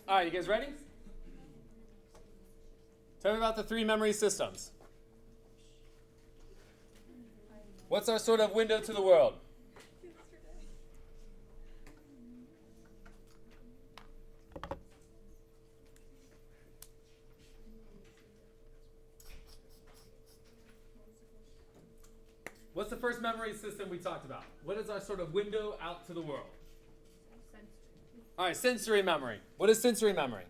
All right, you guys ready? Tell me about the three memory systems. What's our sort of window to the world? What's the first memory system we talked about? What is our sort of window out to the world? All right, sensory memory. What is sensory memory?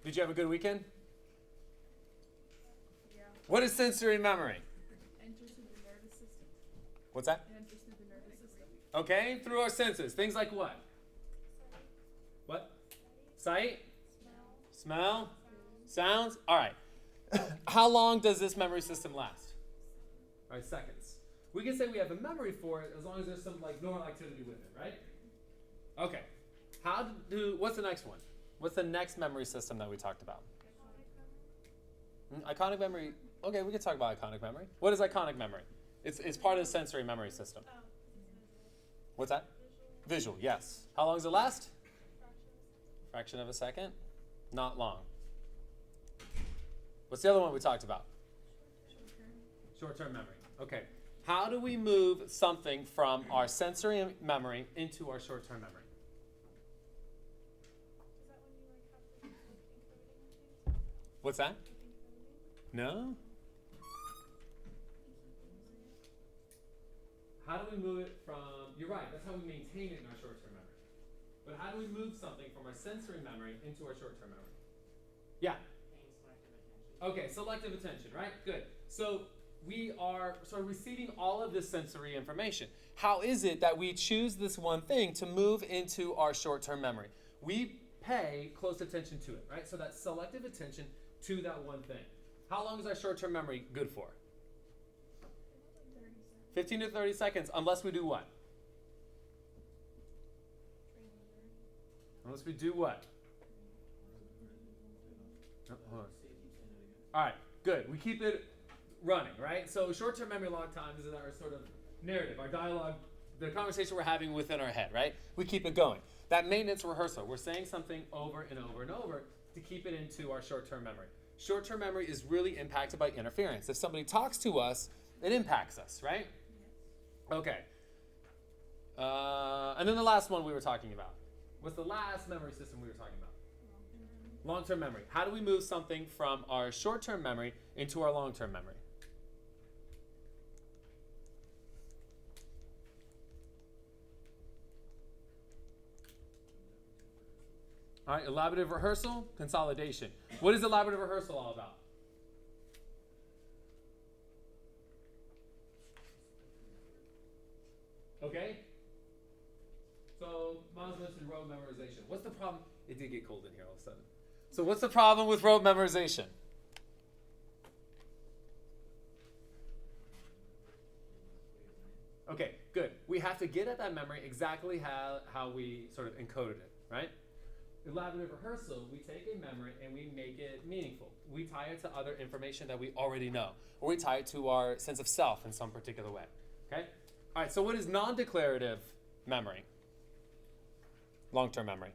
Did you have a good weekend? Yeah. What is sensory memory? Enters through the nervous system. What's that? It enters through the nervous system. Okay, through our senses. Things like what? What? Sight? Smell? Sounds? All right. How long does this memory system last? All right, seconds. We can say we have a memory for it as long as there's some like normal activity with it, right? Okay. What's the next one? What's the next memory system that we talked about? Iconic memory. Okay, we can talk about iconic memory. What is iconic memory? It's part of the sensory memory system. What's that? Visual, yes. How long does it last? Fraction of a second. Not long. What's the other one we talked about? Short-term memory. Okay. How do we move something from our sensory memory into our short-term memory? What's that? No? How do we move it from, you're right, that's how we maintain it in our short-term memory. But how do we move something from our sensory memory into our short-term memory? Yeah? Okay, selective attention, right? Good. So we are sort of receiving all of this sensory information. How is it that we choose this one thing to move into our short-term memory? We pay close attention to it, right? So that's selective attention to that one thing. How long is our short-term memory good for? 15 to 30 seconds, unless we do what? Unless we do what? Oh, hold on. All right, good. We keep it running, right? So short-term memory a lot of times is our sort of narrative, our dialogue, the conversation we're having within our head, right? We keep it going. That maintenance rehearsal, we're saying something over and over and over to keep it into our short-term memory. Short-term memory is really impacted by interference. If somebody talks to us, it impacts us, right? Okay. And then the last one we were talking about. What's the last memory system we were talking about? Long-term memory. How do we move something from our short-term memory into our long-term memory? All right, elaborative rehearsal, consolidation. What is elaborative rehearsal all about? Okay? So, Miles mentioned rote memorization. What's the problem? It did get cold in here all of a sudden. So, what's the problem with rote memorization? Okay, good. We have to get at that memory exactly how we sort of encoded it, right? Elaborative rehearsal, we take a memory and we make it meaningful. We tie it to other information that we already know, or we tie it to our sense of self in some particular way. Okay? All right, so what is non-declarative memory? Long-term memory.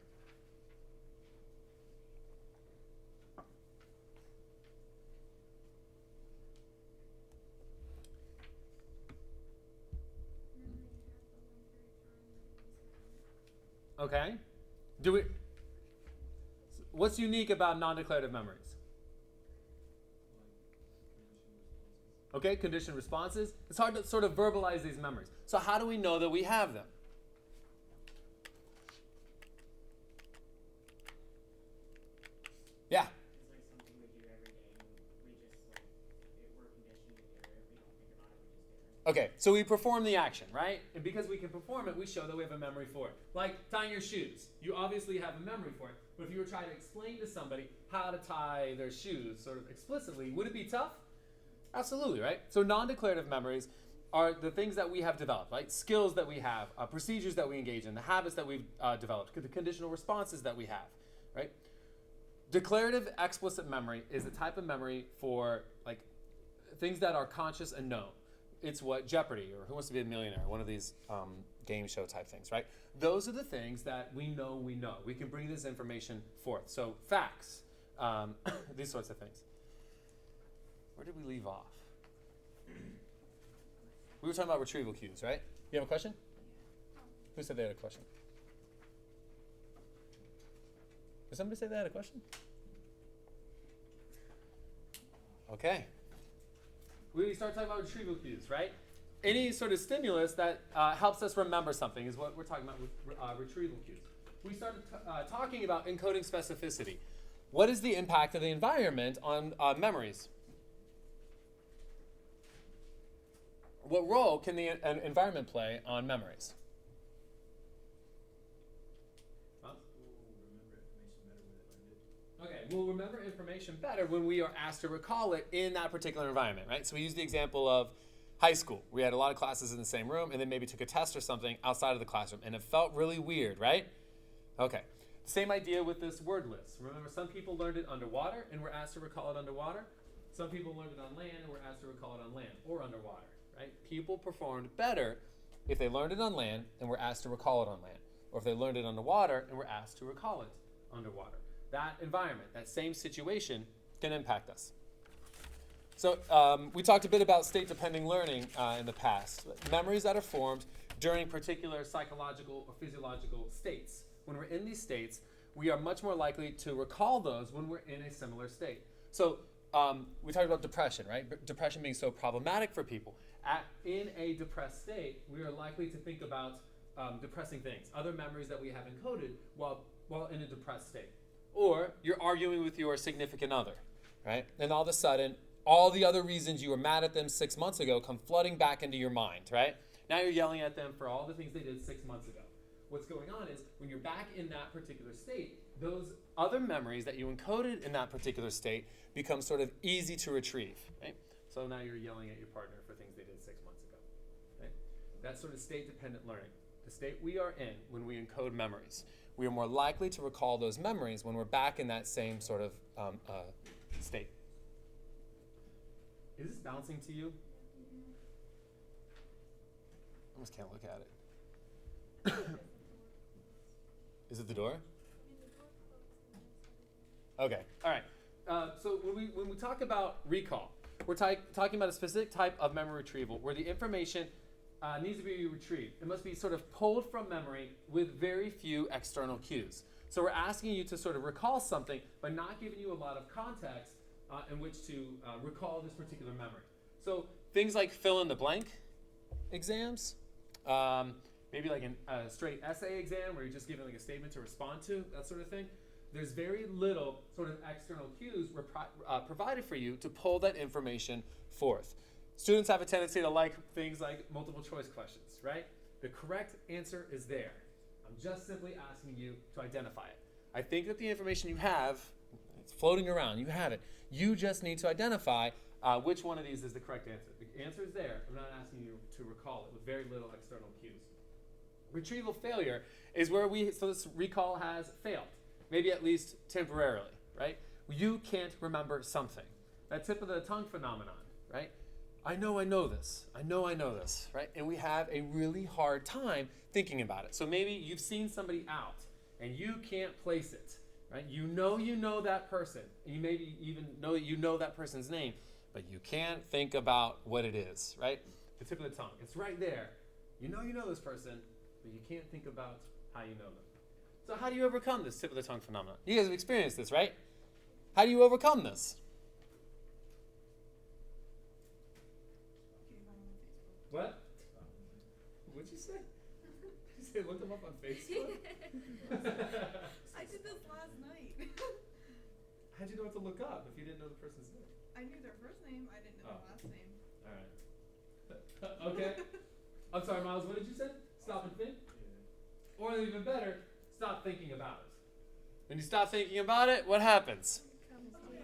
Okay. What's unique about non-declarative memories? Okay, conditioned responses. It's hard to sort of verbalize these memories. So how do we know that we have them? Yeah. It's like something we do every day, and we just like we're conditioned to do it. If we don't think about it, we just do it. Okay, so we perform the action, right? And because we can perform it, we show that we have a memory for it. Like tying your shoes. You obviously have a memory for it, but if you were trying to explain to somebody how to tie their shoes sort of explicitly, would it be tough? Absolutely, right? So non-declarative memories are the things that we have developed, right? Skills that we have, procedures that we engage in, the habits that we've developed, the conditional responses that we have, right? Declarative explicit memory is a type of memory for like things that are conscious and known. It's what Jeopardy or Who Wants to Be a Millionaire, one of these game show type things, right? Those are the things that we know. We can bring this information forth. So facts, these sorts of things. Where did we leave off? We were talking about retrieval cues, right? You have a question? Who said they had a question? Did somebody say they had a question? Okay. We start talking about retrieval cues, right? Any sort of stimulus that helps us remember something is what we're talking about with retrieval cues. We started talking about encoding specificity. What is the impact of the environment on memories? What role can the environment play on memories? Huh? Okay, we'll remember information better when we are asked to recall it in that particular environment, right? So we use the example of high school. We had a lot of classes in the same room and then maybe took a test or something outside of the classroom, and it felt really weird, right? Okay. Same idea with this word list. Remember, some people learned it underwater and were asked to recall it underwater. Some people learned it on land and were asked to recall it on land or underwater, right? People performed better if they learned it on land and were asked to recall it on land, or if they learned it underwater and were asked to recall it underwater. That environment, that same situation can impact us. So we talked a bit about state-dependent learning in the past. Memories that are formed during particular psychological or physiological states. When we're in these states, we are much more likely to recall those when we're in a similar state. So we talked about depression, right? Depression being so problematic for people. In a depressed state, we are likely to think about depressing things, other memories that we have encoded while in a depressed state. Or you're arguing with your significant other, right? And all of a sudden, all the other reasons you were mad at them 6 months ago come flooding back into your mind, right? Now you're yelling at them for all the things they did 6 months ago. What's going on is when you're back in that particular state, those other memories that you encoded in that particular state become sort of easy to retrieve, right? So now you're yelling at your partner for things they did 6 months ago, right? That's sort of state-dependent learning. The state we are in when we encode memories. We are more likely to recall those memories when we're back in that same sort of state. Is this bouncing to you? I almost can't look at it. Is it the door? Okay, all right. So when we talk about recall, we're talking about a specific type of memory retrieval where the information needs to be retrieved. It must be sort of pulled from memory with very few external cues. So we're asking you to sort of recall something, but not giving you a lot of context in which to recall this particular memory. So things like fill in the blank exams, maybe like a straight essay exam where you're just given like a statement to respond to, that sort of thing. There's very little sort of external cues provided for you to pull that information forth. Students have a tendency to like things like multiple choice questions, right? The correct answer is there. I'm just simply asking you to identify it. I think that the information you have, it's floating around, you have it. You just need to identify which one of these is the correct answer. The answer is there. I'm not asking you to recall it with very little external cues. Retrieval failure is where so this recall has failed, maybe at least temporarily, right? You can't remember something. That tip of the tongue phenomenon, right? I know this. I know this, right? And we have a really hard time thinking about it. So maybe you've seen somebody out and you can't place it, right? You know that person. And you maybe even know that you know that person's name, but you can't think about what it is, right? The tip of the tongue. It's right there. You know this person, but you can't think about how you know them. So how do you overcome this tip of the tongue phenomenon? You guys have experienced this, right? How do you overcome this? What? What'd you say? Did you say look them up on Facebook? I did this last night. How'd you know what to look up if you didn't know the person's name? I knew their first name, I didn't know their last name. All right. Okay. I'm sorry, Miles, what did you say? Stop and think? Yeah. Or even better, stop thinking about it. When you stop thinking about it, what happens?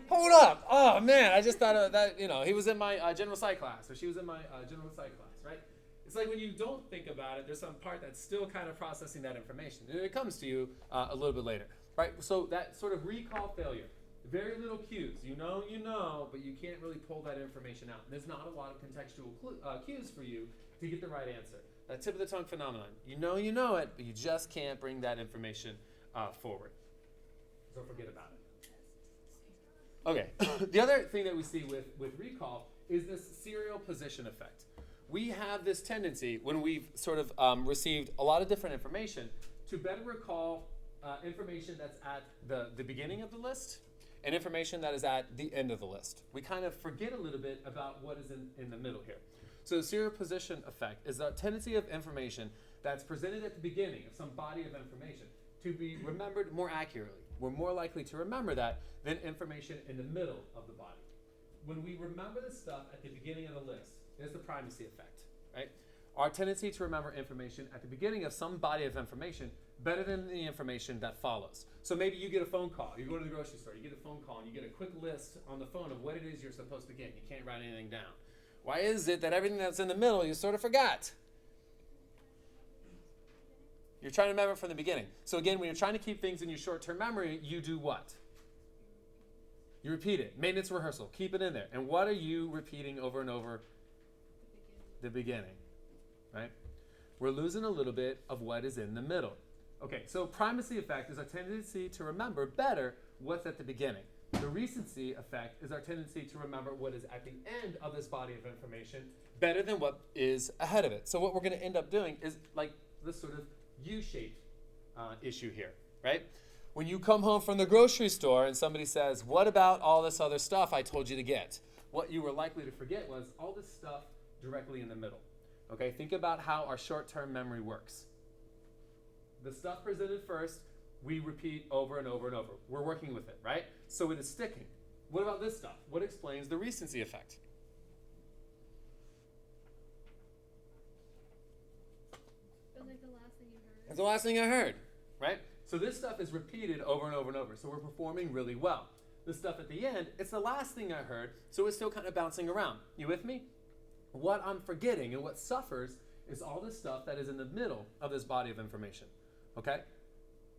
Hold up! Oh man, I just thought of that. He was in my general psych class, or she was in my general psych class, right? It's like when you don't think about it, there's some part that's still kind of processing that information, and it comes to you a little bit later, right? So that sort of recall failure, Very little cues. You know, but you can't really pull that information out. There's not a lot of contextual cues for you to get the right answer. That tip of the tongue phenomenon. You know it, but you just can't bring that information forward. So forget about it. Okay. The other thing that we see with recall is this serial position effect. We have this tendency when we've sort of received a lot of different information to better recall information that's at the beginning of the list and information that is at the end of the list. We kind of forget a little bit about what is in the middle here. So the serial position effect is a tendency of information that's presented at the beginning of some body of information to be remembered more accurately. We're more likely to remember that than information in the middle of the body. When we remember the stuff at the beginning of the list, there's the primacy effect, right? Our tendency to remember information at the beginning of some body of information better than the information that follows. So maybe you get a phone call, you go to the grocery store, you get a phone call, and you get a quick list on the phone of what it is you're supposed to get. You can't write anything down. Why is it that everything that's in the middle you sort of forgot? You're trying to remember from the beginning. So again, when you're trying to keep things in your short-term memory, you do what? You repeat it. Maintenance rehearsal. Keep it in there. And what are you repeating over and over? The beginning. Right? We're losing a little bit of what is in the middle. Okay, so primacy effect is a tendency to remember better what's at the beginning. The recency effect is our tendency to remember what is at the end of this body of information better than what is ahead of it. So what we're going to end up doing is like this sort of U-shaped issue here, right? When you come home from the grocery store and somebody says, what about all this other stuff I told you to get? What you were likely to forget was all this stuff directly in the middle. Okay, think about how our short-term memory works. The stuff presented first, we repeat over and over and over. We're working with it, right? So it is sticking. What about this stuff? What explains the recency effect? It was like the last thing you heard. It's the last thing I heard, right? So this stuff is repeated over and over and over. So we're performing really well. The stuff at the end, it's the last thing I heard, so it's still kind of bouncing around. You with me? What I'm forgetting and what suffers is all this stuff that is in the middle of this body of information. Okay?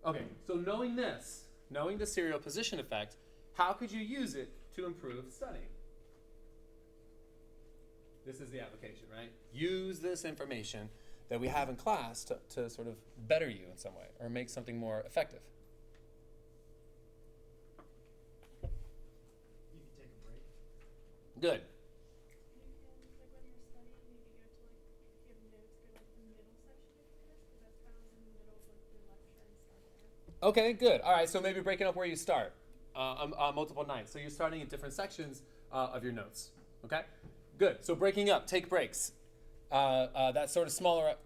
Okay, so knowing this, knowing the serial position effect, how could you use it to improve studying? This is the application, right? Use this information that we have in class to sort of better you in some way or make something more effective. You can take a break. Good. You can, like when you're studying, maybe go to like, if you have notes, go like the middle section of your notes, because that's kind of in the middle of like your lecture and start there. Okay, good. All right, so maybe breaking up where you start on multiple nights. So you're starting in different sections of your notes. Okay, good. So breaking up, take breaks. That sort of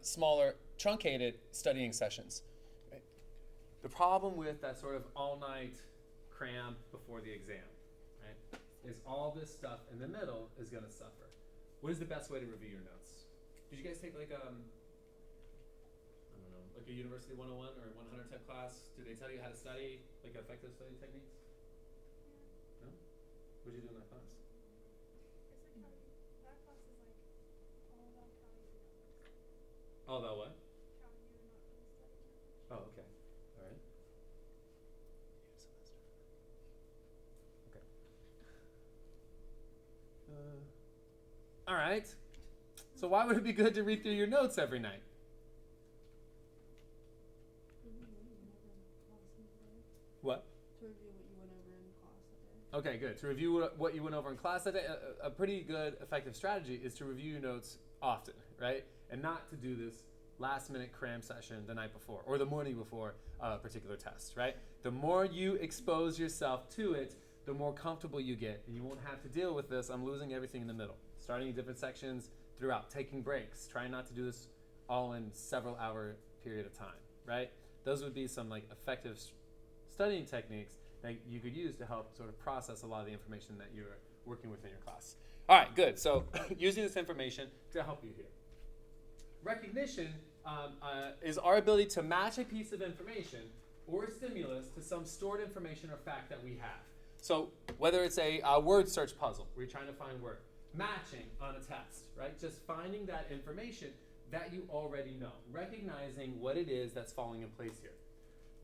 smaller, truncated studying sessions. Right? The problem with that sort of all-night cram before the exam, right, is all this stuff in the middle is going to suffer. What is the best way to review your notes? Did you guys take like I don't know, like a University 101 or 100 type class? Did they tell you how to study, like effective study techniques? No? What did you do in that class? It's like how you, that class is like all about how you do numbers. All about what? How you're not really studying that much. Oh, okay. All right. Okay. All right. So why would it be good to read through your notes every night? What? To review what you went over in class that day. Okay, good. To review what you went over in class that day, a pretty good, effective strategy is to review your notes often, right? And not to do this last-minute cram session the night before or the morning before a particular test, right? The more you expose yourself to it, the more comfortable you get, and you won't have to deal with this. I'm losing everything in the middle. Starting in different sections throughout, taking breaks, trying not to do this all in several-hour period of time, right? Those would be some like effective studying techniques that you could use to help sort of process a lot of the information that you're working with in your class. All right, good. So using this information to help you here. Recognition is our ability to match a piece of information or a stimulus to some stored information or fact that we have. So whether it's a word search puzzle where you're trying to find word, matching on a test, right? Just finding that information that you already know, recognizing what it is that's falling in place here.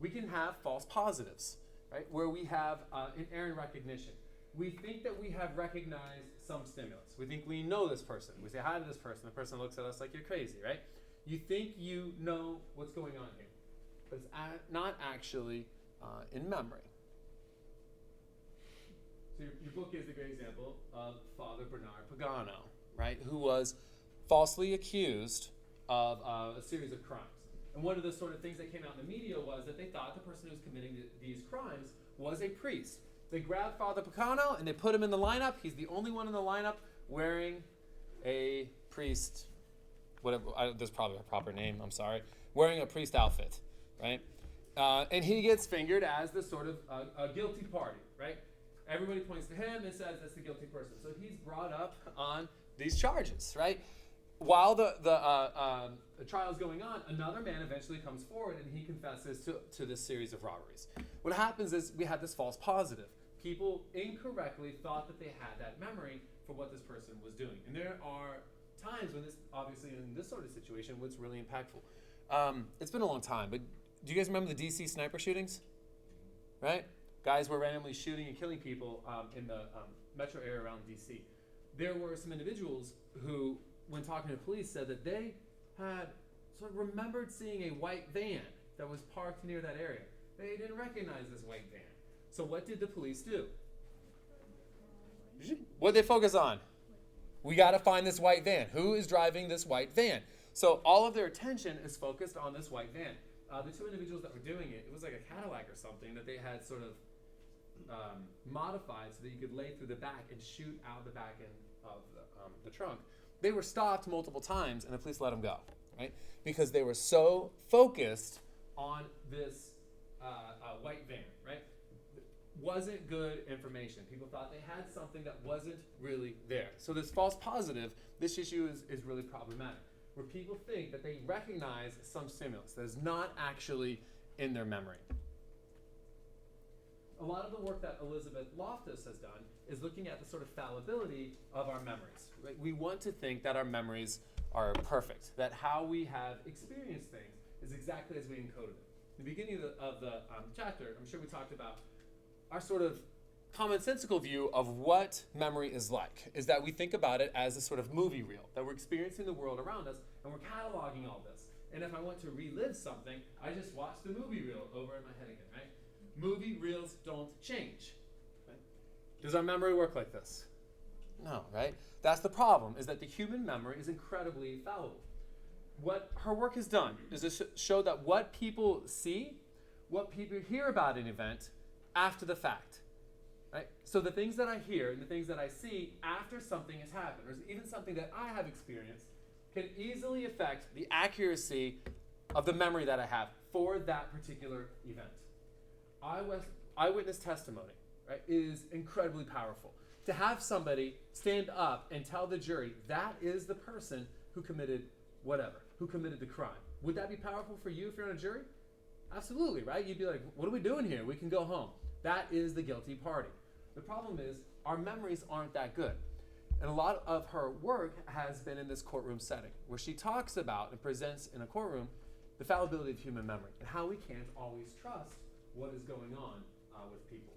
We can have false positives, right? Where we have inerrant recognition. We think that we have recognized some stimulus. We think we know this person. We say hi to this person. The person looks at us like you're crazy, right? You think you know what's going on here, but it's not actually in memory. So your book is a great example of Father Bernard Pagano, right? Who was falsely accused of a series of crimes. And one of the sort of things that came out in the media was that they thought the person who was committing these crimes was a priest. They grabbed Father Pagano and they put him in the lineup. He's the only one in the lineup wearing a priest, whatever, there's probably a proper name, I'm sorry, wearing a priest outfit, right? And he gets fingered as the sort of a guilty party, right? Everybody points to him and says that's the guilty person. So he's brought up on these charges, right? While the trial's going on, another man eventually comes forward and he confesses to this series of robberies. What happens is we have this false positive. People incorrectly thought that they had that memory for what this person was doing. And there are times when this, obviously in this sort of situation, what's really impactful. It's been a long time, but do you guys remember the DC sniper shootings? Right? Guys were randomly shooting and killing people in the metro area around DC. There were some individuals who, when talking to police, said that they had sort of remembered seeing a white van that was parked near that area. They didn't recognize this white van. So what did the police do? What did they focus on? We got to find this white van. Who is driving this white van? So all of their attention is focused on this white van. The two individuals that were doing it, it was like a Cadillac or something that they had sort of modified so that you could lay through the back and shoot out the back end of the trunk. They were stopped multiple times and the police let them go, right? Because they were so focused on this white van, right? Wasn't good information. People thought they had something that wasn't really there. So this false positive, this issue is really problematic, where people think that they recognize some stimulus that is not actually in their memory. A lot of the work that Elizabeth Loftus has done is looking at the sort of fallibility of our memories. Right? We want to think that our memories are perfect, that how we have experienced things is exactly as we encoded it. In the beginning of the chapter, I'm sure we talked about our sort of commonsensical view of what memory is like, is that we think about it as a sort of movie reel, that we're experiencing the world around us and we're cataloging all this. And if I want to relive something, I just watch the movie reel over in my head again, right? Movie reels don't change. Right? Does our memory work like this? No, right? That's the problem, is that the human memory is incredibly fallible. What her work has done is to show that what people see, what people hear about an event after the fact. Right? So the things that I hear and the things that I see after something has happened, or even something that I have experienced, can easily affect the accuracy of the memory that I have for that particular event. Eyewitness testimony, right, is incredibly powerful. To have somebody stand up and tell the jury that is the person who committed whatever, who committed the crime. Would that be powerful for you if you're on a jury? Absolutely, right? You'd be like, what are we doing here? We can go home. That is the guilty party. The problem is our memories aren't that good. And a lot of her work has been in this courtroom setting, where she talks about and presents in a courtroom the fallibility of human memory and how we can't always trust what is going on with people.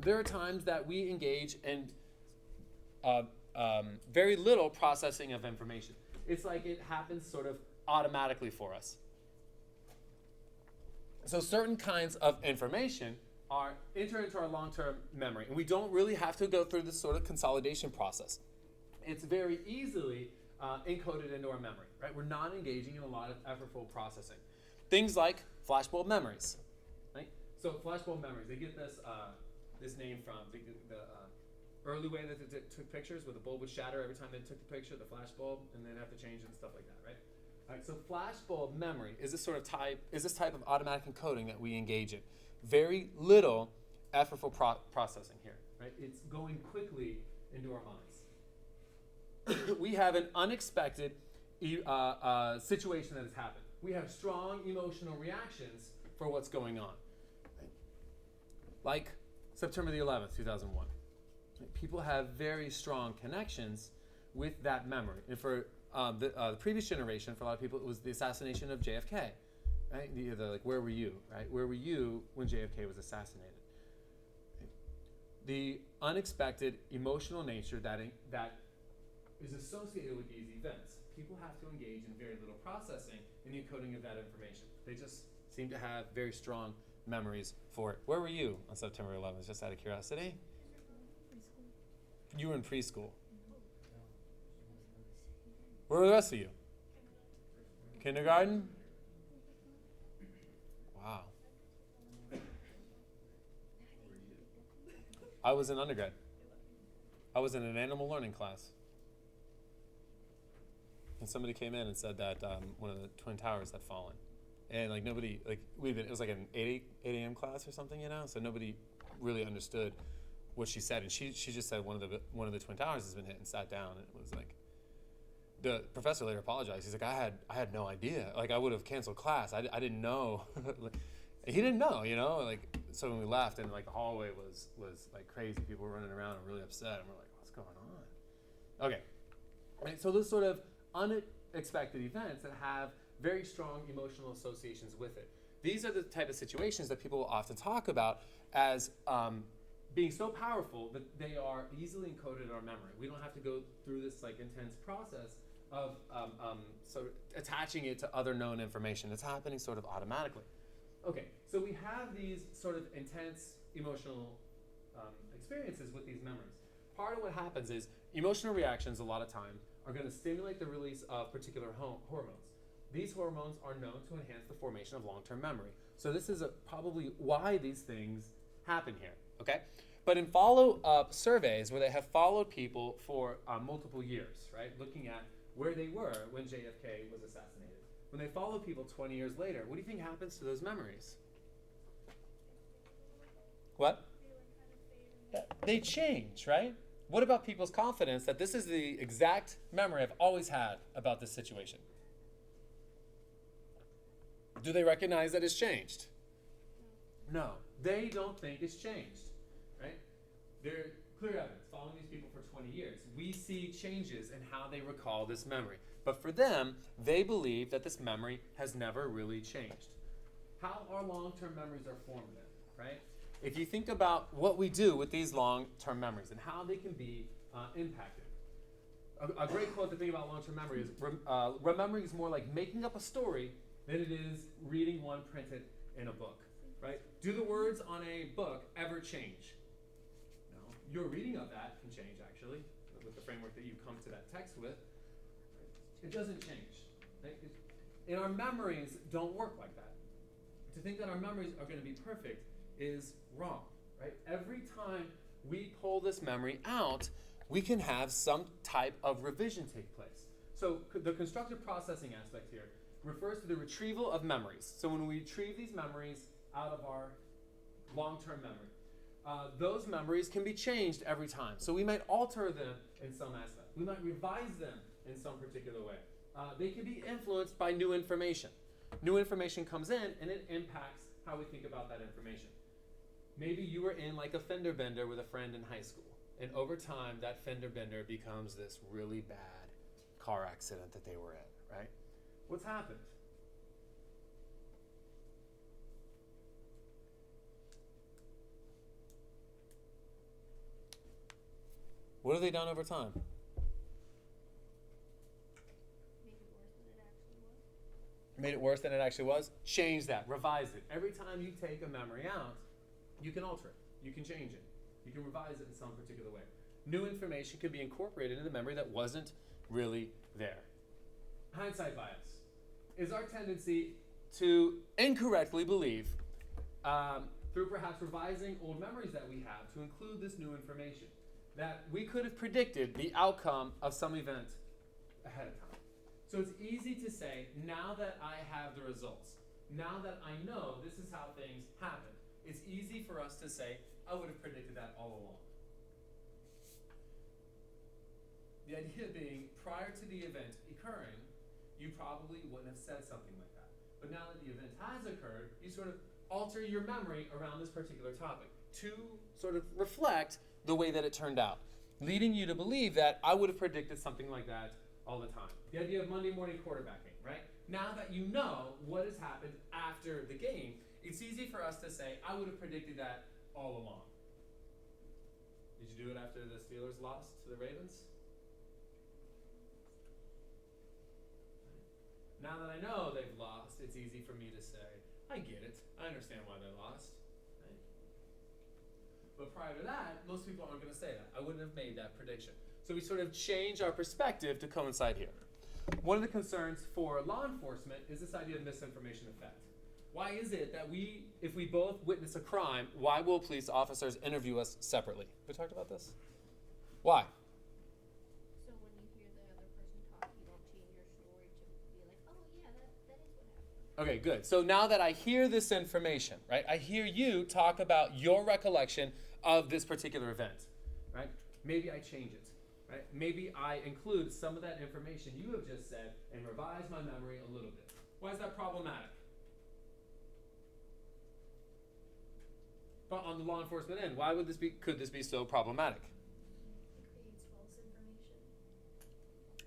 There are times that we engage in very little processing of information. It's like it happens sort of automatically for us. So certain kinds of information enter into our long-term memory, and we don't really have to go through this sort of consolidation process. It's very easily encoded into our memory, right? We're not engaging in a lot of effortful processing. Things like flashbulb memories, right? So flashbulb memories, they get this name from the early way that they took pictures, where the bulb would shatter every time they took the picture, the flashbulb, and they'd have to change it and stuff like that, right? All right, so flashbulb memory is this type of automatic encoding that we engage in. Very little effortful processing here, right? It's going quickly into our minds. We have an unexpected situation that has happened. We have strong emotional reactions for what's going on. Right? Like September the 11th, 2001. People have very strong connections with that memory. And for the previous generation, for a lot of people, it was the assassination of JFK. right? Like, where were you, right? Where were you when JFK was assassinated? The unexpected emotional nature that is associated with these events. People have to engage in very little processing in the encoding of that information. They just seem to have very strong memories for it. Where were you on September 11th, just out of curiosity? You were in preschool. Where were the rest of you? Kindergarten? Wow. I was in undergrad. I was in an animal learning class. And somebody came in and said that one of the Twin Towers had fallen. And like nobody, like it was like an 8 a.m. class or something, so nobody really understood what she said. And she just said one of the Twin Towers has been hit, and sat down. And it was like, the professor later apologized. He's like, I had no idea. Like, I would have canceled class. I didn't know. He didn't know, like, so when we left, and like the hallway was like crazy. People were running around and really upset, and we're like, what's going on? Okay. Right, so those sort of unexpected events that have very strong emotional associations with it. These are the type of situations that people will often talk about as being so powerful that they are easily encoded in our memory. We don't have to go through this like intense process of sort of attaching it to other known information. It's happening sort of automatically. Okay, so we have these sort of intense emotional experiences with these memories. Part of what happens is emotional reactions a lot of times are going to stimulate the release of particular hormones. These hormones are known to enhance the formation of long-term memory. So this is probably why these things happen here, okay? But in follow-up surveys where they have followed people for multiple years, right, looking at where they were when JFK was assassinated, when they follow people 20 years later, what do you think happens to those memories? What? They change, right? What about people's confidence that this is the exact memory I've always had about this situation? Do they recognize that it's changed? No, they don't think it's changed, right? There's clear evidence following these people for 20 years. We see changes in how they recall this memory. But for them, they believe that this memory has never really changed. How our long-term memories are formed then, right? If you think about what we do with these long-term memories and how they can be impacted. A great quote to think about long-term memory is, remembering is more like making up a story than it is reading one printed in a book, right? Do the words on a book ever change? No. Your reading of that can change, actually, with the framework that you come to that text with. It doesn't change. Right? And our memories don't work like that. To think that our memories are going to be perfect is wrong, right? Every time we pull this memory out, we can have some type of revision take place. So the constructive processing aspect here refers to the retrieval of memories. So when we retrieve these memories out of our long-term memory, those memories can be changed every time. So we might alter them in some aspect. We might revise them in some particular way. They can be influenced by new information. New information comes in and it impacts how we think about that information. Maybe you were in like a fender bender with a friend in high school, and over time that fender bender becomes this really bad car accident that they were in, right? What's happened? What have they done over time? Made it worse than it actually was? Change that, revise it. Every time you take a memory out, you can alter it, you can change it, you can revise it in some particular way. New information can be incorporated into the memory that wasn't really there. Hindsight bias is our tendency to incorrectly believe, through perhaps revising old memories that we have, to include this new information, that we could have predicted the outcome of some event ahead of time. So it's easy to say, now that I have the results, now that I know this is how things happen, it's easy for us to say, I would have predicted that all along. The idea being, prior to the event occurring, you probably wouldn't have said something like that. But now that the event has occurred, you sort of alter your memory around this particular topic to sort of reflect the way that it turned out, leading you to believe that I would have predicted something like that all the time. The idea of Monday morning quarterbacking, right? Now that you know what has happened after the game, it's easy for us to say, I would have predicted that all along. Did you do it after the Steelers lost to the Ravens? Now that I know they've lost, it's easy for me to say, I get it. I understand why they lost. Right? But prior to that, most people aren't going to say that. I wouldn't have made that prediction. So we sort of change our perspective to coincide here. One of the concerns for law enforcement is this idea of misinformation effect. Why is it that if we both witness a crime, why will police officers interview us separately? We talked about this? Why? So when you hear the other person talk, you don't change your story to be like, oh yeah, that is what happened. Okay, good. So now that I hear this information, right, I hear you talk about your recollection of this particular event, right? Maybe I change it, right? Maybe I include some of that information you have just said and revise my memory a little bit. Why is that problematic? But on the law enforcement end, why would could this be so problematic? It creates false information.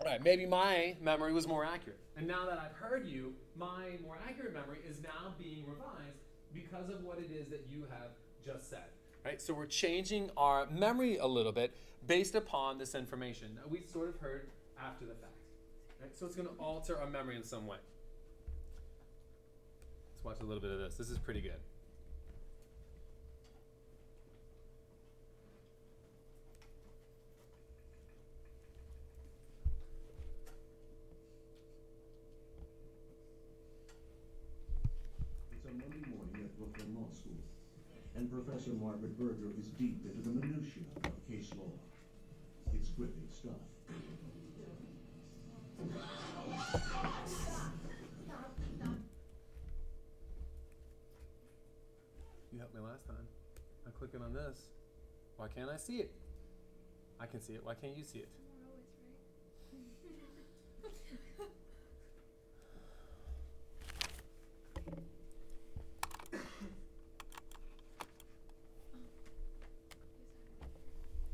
All right, maybe my memory was more accurate. And now that I've heard you, my more accurate memory is now being revised because of what it is that you have just said. Right? So we're changing our memory a little bit based upon this information that we sort of heard after the fact. Right? So it's going to alter our memory in some way. Let's watch a little bit of this. This is pretty good. It's a Monday morning at Brooklyn Law School, and Professor Margaret Berger is deep into the minutiae of case law. It's gripping stuff. You helped me last time. I'm clicking on this. Why can't I see it? I can see it. Why can't you see it? You're always right.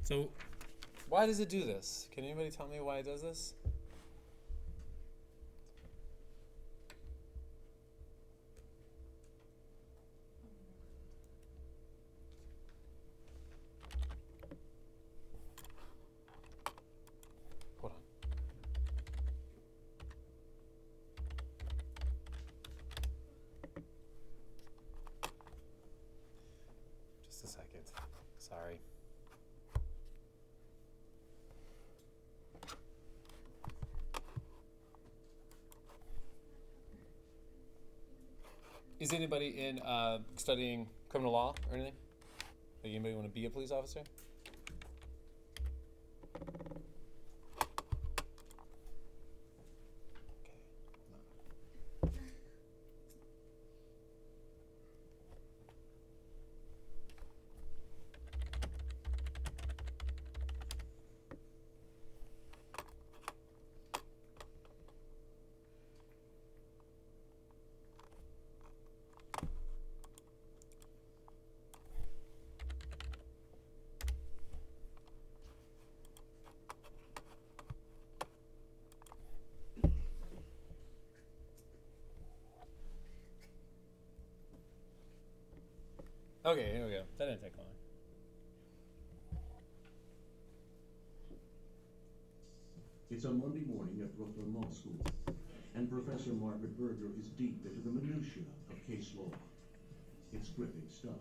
So, why does it do this? Can anybody tell me why it does this? Hold on. Just a second. Sorry. Is anybody in studying criminal law or anything? Like anybody want to be a police officer? Okay. No. Okay, here we go. That didn't take long. It's a Monday morning at Brooklyn Law School, and Professor Margaret Berger is deep into the minutiae of case law. It's gripping stuff.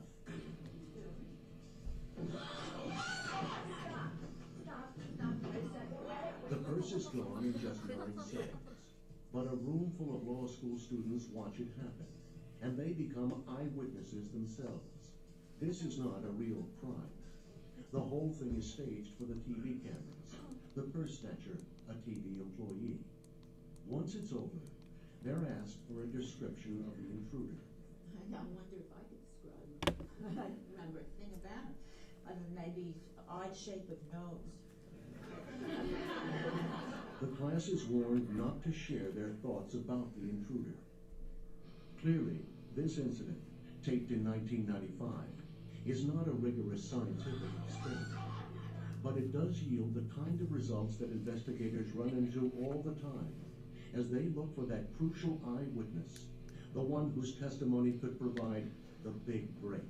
The purse is gone in just 9 seconds, but a room full of law school students watch it happen, and they become eyewitnesses themselves. This is not a real crime. The whole thing is staged for the TV cameras. The purse snatcher, a TV employee. Once it's over, they're asked for a description of the intruder. I wonder if I could describe him. I don't remember a thing about him, other than maybe odd shape of nose. The class is warned not to share their thoughts about the intruder. Clearly, this incident, taped in 1995, is not a rigorous scientific experiment, but it does yield the kind of results that investigators run into all the time, as they look for that crucial eyewitness, the one whose testimony could provide the big break.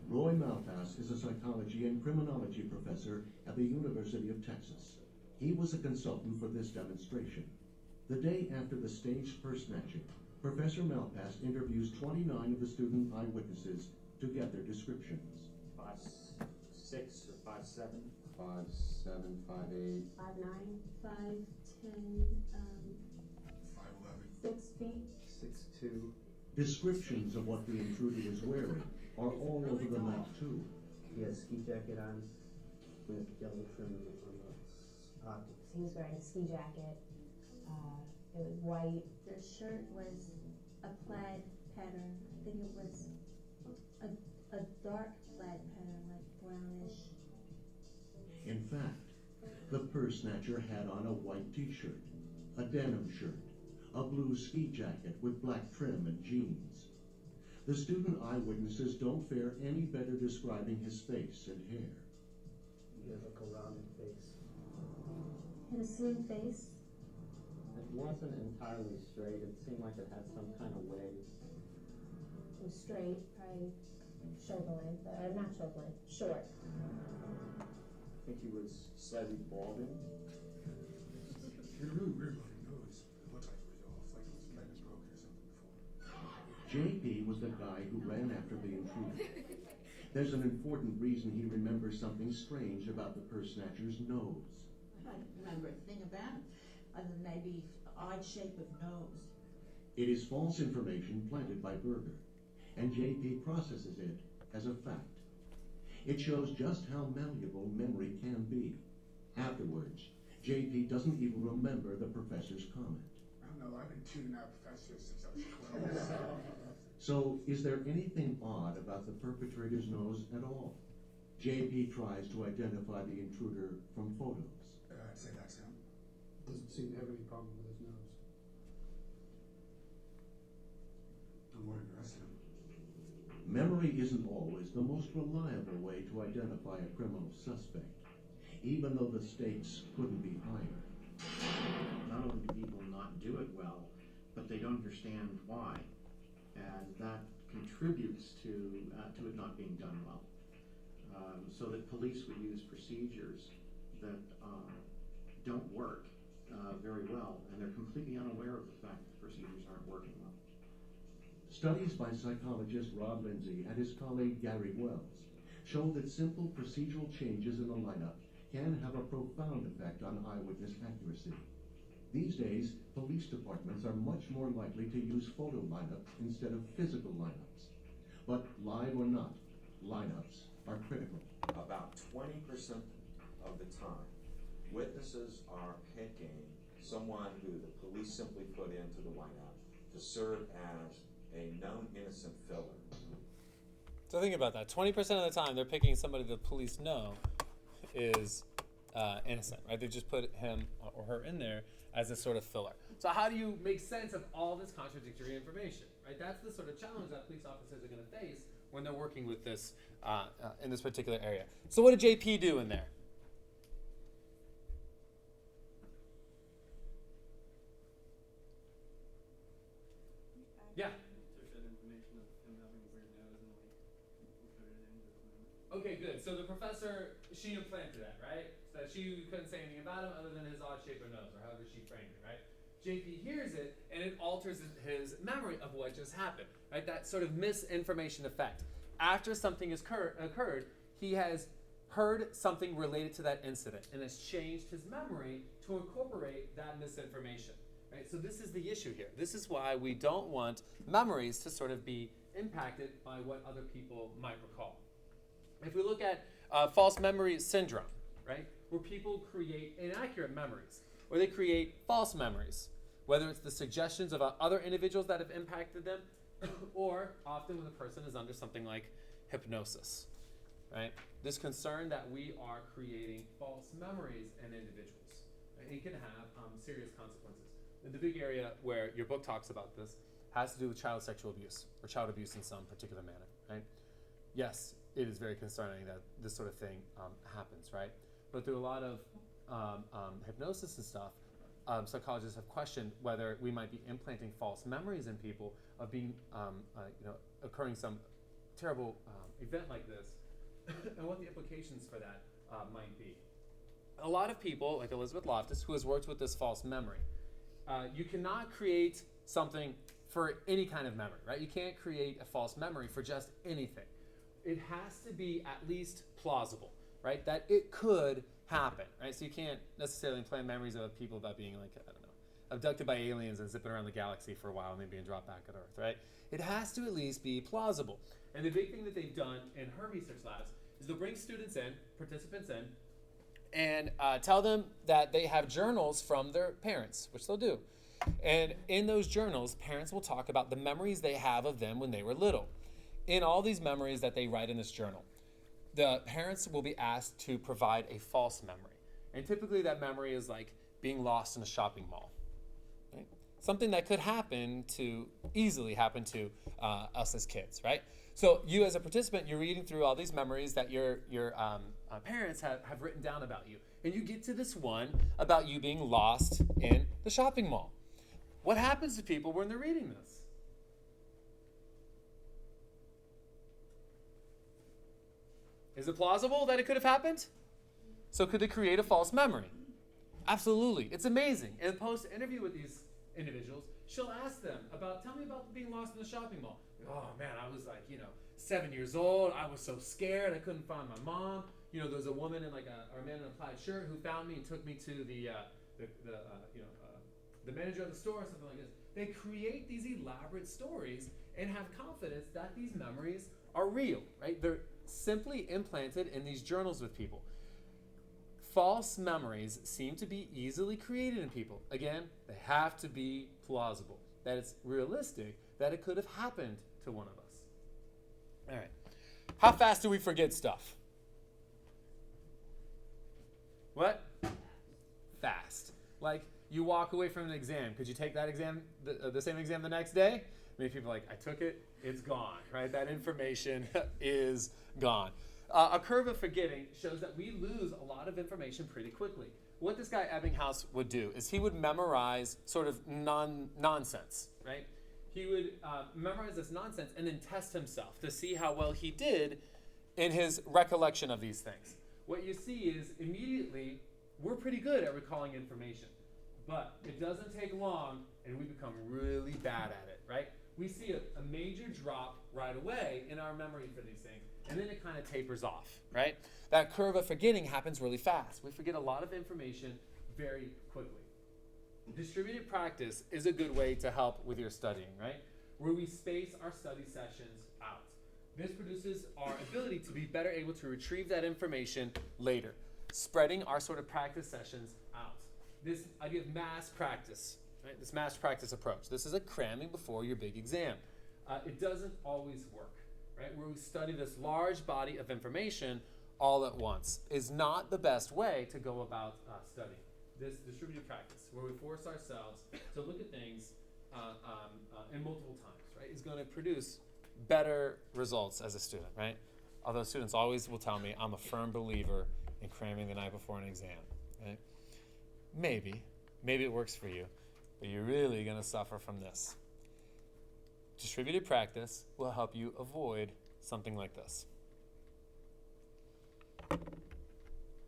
Roy Malpass is a psychology and criminology professor at the University of Texas. He was a consultant for this demonstration. The day after the staged purse snatching, Professor Malpass interviews 29 of the student eyewitnesses to get their descriptions. 5'6" or 5'7". 5'7", 5'8". 5'9", 5'10", 5'11". 6 feet. 6'2". Descriptions of what the intruder is wearing are all over the map too. He has a ski jacket on with yellow trim on the pockets. He was wearing a ski jacket. It was white. Their shirt was a plaid pattern. I think it was a dark plaid pattern, like brownish. In fact, the purse snatcher had on a white t-shirt, a denim shirt, a blue ski jacket with black trim and jeans. The student eyewitnesses don't fare any better describing his face and hair. He has like a rounded face. He had a slim face. It wasn't entirely straight. It seemed like it had some kind of wave. He was straight, probably shoulder length, not shoulder length, short. I think he was slightly balding. He had a really weird looking nose. It looked like it was off, like it was maybe broken or something before. JP was the guy who ran after the intruder. There's an important reason he remembers something strange about the purse snatcher's nose. I don't remember a thing about it, other than maybe odd shape of nose. It is false information planted by Berger, and JP processes it as a fact. It shows just how malleable memory can be. Afterwards, JP doesn't even remember the professor's comment. I don't know, I've been tuning out professors since I was 12. So, is there anything odd about the perpetrator's nose at all? JP tries to identify the intruder from photos. I'd say that's him. Doesn't seem to have any problem with his nose. I'm more interested in him. Memory isn't always the most reliable way to identify a criminal suspect, even though the stakes couldn't be higher. Not only do people not do it well, but they don't understand why, and that contributes to it not being done well. So that police would use procedures that don't work very well, and they're completely unaware of the fact that the procedures aren't working well. Studies by psychologist Rod Lindsay and his colleague Gary Wells show that simple procedural changes in the lineup can have a profound effect on eyewitness accuracy. These days, police departments are much more likely to use photo lineups instead of physical lineups. But live or not, lineups are critical. About 20% of the time, witnesses are picking someone who the police simply put into the lineup to serve as a known innocent filler. So think about that. 20% of the time, they're picking somebody the police know is innocent, right? They just put him or her in there as a sort of filler. So how do you make sense of all this contradictory information, right? That's the sort of challenge that police officers are going to face when they're working with this in this particular area. So what did JP do in there? Yeah. Took that information of him having a weird nose and put it into the lineup. Okay, good. So the professor, she implanted that, right? So that she couldn't say anything about him other than his odd shape of nose, or however she framed it, right? JP hears it, and it alters his memory of what just happened, right? That sort of misinformation effect. After something has occurred, he has heard something related to that incident and has changed his memory to incorporate that misinformation, right? So this is the issue here. This is why we don't want memories to sort of be impacted by what other people might recall. If we look at false memory syndrome, right, where people create inaccurate memories, or they create false memories, whether it's the suggestions of other individuals that have impacted them, or often when the person is under something like hypnosis, right? This concern that we are creating false memories in individuals, right? It can have serious consequences. And the big area where your book talks about this has to do with child sexual abuse, or child abuse in some particular manner, right? Yes, it is very concerning that this sort of thing happens, right? But through a lot of hypnosis and stuff, psychologists have questioned whether we might be implanting false memories in people of being, occurring some terrible event like this, and what the implications for that might be. A lot of people, like Elizabeth Loftus, who has worked with this false memory, you cannot create something for any kind of memory, right? You can't create a false memory for just anything. It has to be at least plausible, right? That it could happen, right? So you can't necessarily implant memories of people about being like, I don't know, abducted by aliens and zipping around the galaxy for a while and then being dropped back at Earth, right? It has to at least be plausible. And the big thing that they've done in her research labs is they'll bring students in, participants in, and tell them that they have journals from their parents, which they'll do. And in those journals, parents will talk about the memories they have of them when they were little. In all these memories that they write in this journal, the parents will be asked to provide a false memory. And typically that memory is like being lost in a shopping mall. Right? Something that could easily happen to us as kids, right? So you as a participant, you're reading through all these memories that your parents have written down about you. And you get to this one about you being lost in the shopping mall. What happens to people when they're reading this? Is it plausible that it could have happened? So could they create a false memory? Absolutely. It's amazing. In a post-interview with these individuals, she'll ask them tell me about being lost in the shopping mall. Oh man, I was 7 years old. I was so scared. I couldn't find my mom. There was a woman or a man in a plaid shirt who found me and took me to the manager of the store or something like this. They create these elaborate stories and have confidence that these memories are real, right? They're simply implanted in these journals with people. False memories seem to be easily created in people. Again, they have to be plausible, that it's realistic, that it could have happened to one of us. All right. How fast do we forget stuff? What? Fast. Like, you walk away from an exam. Could you take that exam, the same exam the next day? Many people are like, I took it, it's gone, right? That information is gone. A curve of forgetting shows that we lose a lot of information pretty quickly. What this guy Ebbinghaus would do is he would memorize sort of nonsense, right? He would memorize this nonsense and then test himself to see how well he did in his recollection of these things. What you see is immediately we're pretty good at recalling information, but it doesn't take long and we become really bad at it, right? We see a major drop right away in our memory for these things, and then it kind of tapers off, right? That curve of forgetting happens really fast. We forget a lot of information very quickly. Distributed practice is a good way to help with your studying, right? Where we space our study sessions out. This produces our ability to be better able to retrieve that information later, spreading our sort of practice sessions out. This idea of mass practice, right? This mass practice approach. This is a cramming before your big exam. It doesn't always work, right? Where we study this large body of information all at once is not the best way to go about studying. This distributed practice, where we force ourselves to look at things in multiple times, right, is going to produce better results as a student, right? Although students always will tell me, I'm a firm believer in cramming the night before an exam, right? Maybe it works for you, but you're really going to suffer from this. Distributed practice will help you avoid something like this.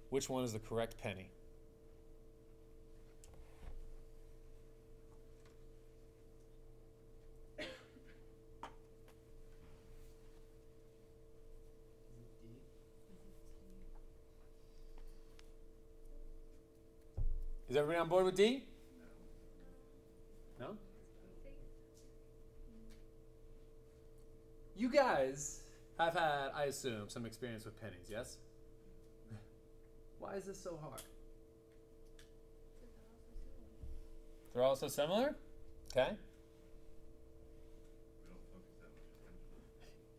Which one is the correct penny? Is everybody on board with D? No? You guys have had, I assume, some experience with pennies, yes? Why is this so hard? They're all so similar? Okay.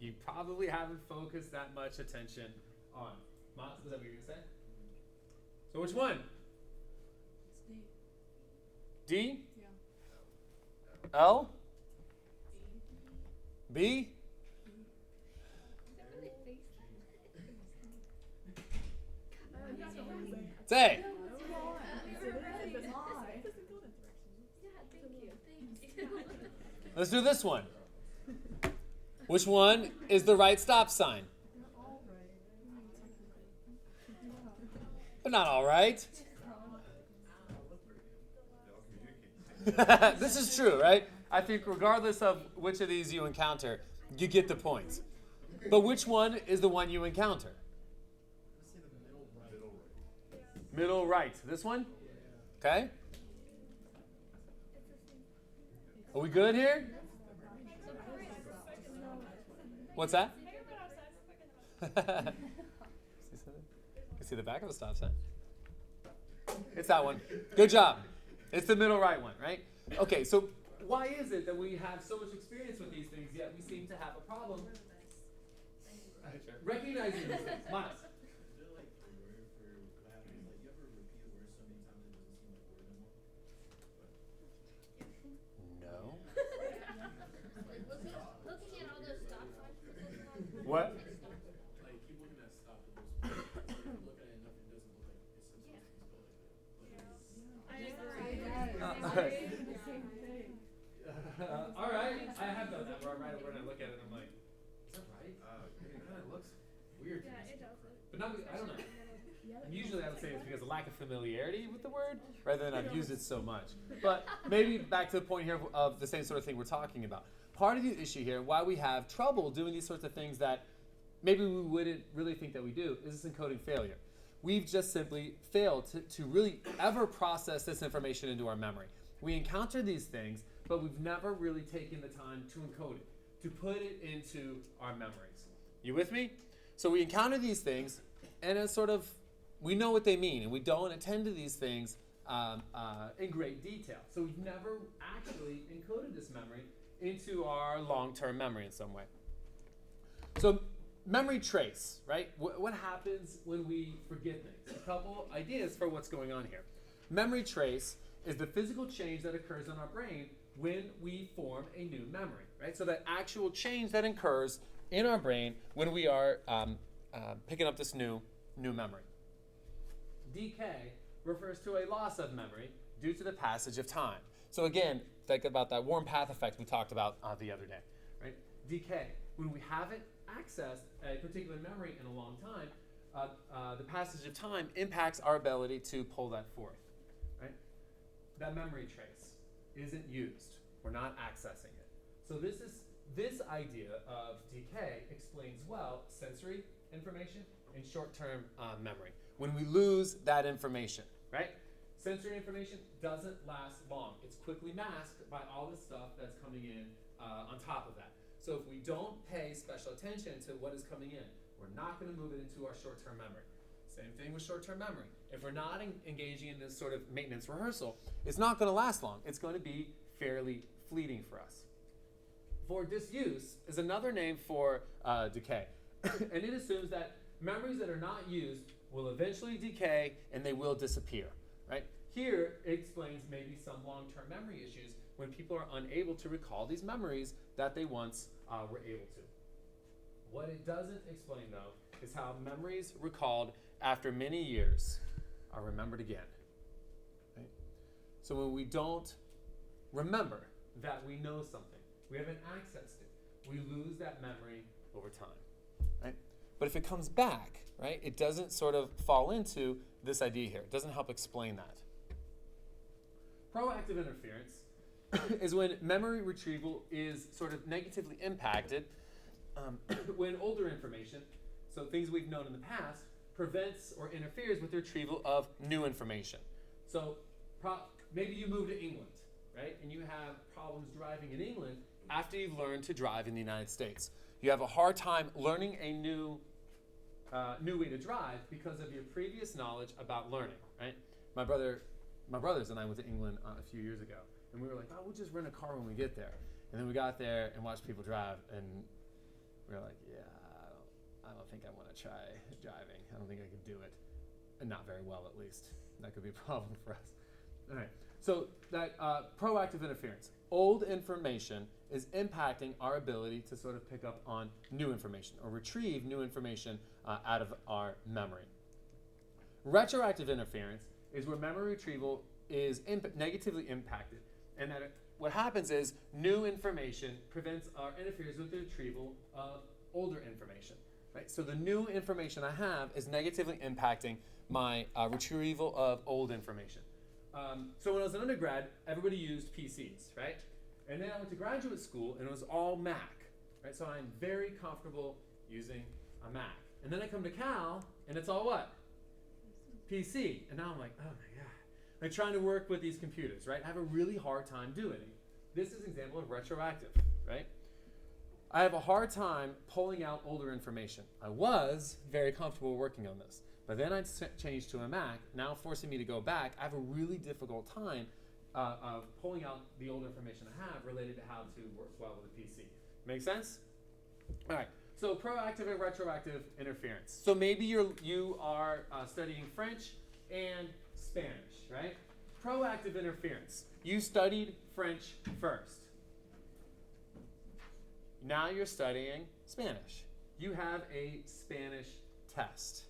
You probably haven't focused that much attention on. Mats, was that what you were going to say? So which one? D? Yeah. L? B? It's A. let's do this one. Which one is the right stop sign? But not all right. This is true, right? I think regardless of which of these you encounter, you get the point. But which one is the one you encounter? Middle right. This one? Okay. Are we good here? What's that? You see the back of the stop sign? It's that one. Good job. It's the middle right one, right? Okay, so why is it that we have so much experience with these things, yet we seem to have a problem recognizing these things? Miles. No. Looking at all those stop signs. What? Like, keep looking at stop at those points. Like, you look at it, nothing doesn't look like it's All right. I have done that where I write a word and I look at it and I'm like, is that right? It kind of looks weird to me. It does. But not, I don't know. Usually I would say it's because of lack of familiarity with the word rather than I've used it so much. But maybe back to the point here of the same sort of thing we're talking about. Part of the issue here, why we have trouble doing these sorts of things that maybe we wouldn't really think that we do, is this encoding failure. We've just simply failed to really ever process this information into our memory. We encounter these things, but we've never really taken the time to encode it, to put it into our memories. You with me? So we encounter these things, and it's sort of, we know what they mean, and we don't attend to these things in great detail. So we've never actually encoded this memory into our long-term memory in some way. So memory trace, right? What happens when we forget things? A couple ideas for what's going on here. Memory trace is the physical change that occurs in our brain when we form a new memory, right? So that actual change that occurs in our brain when we are picking up this new memory. Decay refers to a loss of memory due to the passage of time. So again, think about that warm path effect we talked about the other day, right? Decay, when we haven't accessed a particular memory in a long time, the passage of time impacts our ability to pull that forth, right? That memory trace isn't used. We're not accessing it. So this idea of decay explains well sensory information and short-term memory. When we lose that information, right? Sensory information doesn't last long. It's quickly masked by all the stuff that's coming in on top of that. So if we don't pay special attention to what is coming in, we're not going to move it into our short-term memory. Same thing with short-term memory. If we're not engaging in this sort of maintenance rehearsal, it's not going to last long. It's going to be fairly fleeting for us. For disuse is another name for decay. And it assumes that memories that are not used will eventually decay and they will disappear, right? Here, it explains maybe some long-term memory issues when people are unable to recall these memories that they once were able to. What it doesn't explain, though, is how memories recalled after many years are remembered again. Right? So when we don't remember that we know something, we haven't accessed it, we lose that memory over time. Right? But if it comes back, right, it doesn't sort of fall into this idea here. It doesn't help explain that. Proactive interference is when memory retrieval is sort of negatively impacted when older information, so things we've known in the past, prevents or interferes with the retrieval of new information. So maybe you move to England, right? And you have problems driving in England after you've learned to drive in the United States. You have a hard time learning a new way to drive because of your previous knowledge about learning, right? My brothers and I went to England a few years ago, and we were like, oh, we'll just rent a car when we get there. And then we got there and watched people drive, and we were like, yeah, I don't think I want to try driving. I don't think I can do it. And not very well, at least. That could be a problem for us. All right. So that proactive interference. Old information is impacting our ability to sort of pick up on new information or retrieve new information out of our memory. Retroactive interference is where memory retrieval is negatively impacted, and that what happens is new information prevents or interferes with the retrieval of older information, right? So the new information I have is negatively impacting my retrieval of old information. So when I was an undergrad, everybody used PCs, right? And then I went to graduate school and it was all Mac, right? So I'm very comfortable using a Mac. And then I come to Cal and it's all what? PC. And now I'm like, oh my God. Like trying to work with these computers, right? I have a really hard time doing it. This is an example of retroactive, right? I have a hard time pulling out older information. I was very comfortable working on this. But then I changed to a Mac, now forcing me to go back. I have a really difficult time of pulling out the old information I have related to how to work well with a PC. Make sense? All right, so proactive and retroactive interference. So maybe you are studying French and Spanish, right? Proactive interference. You studied French first. Now you're studying Spanish. You have a Spanish test.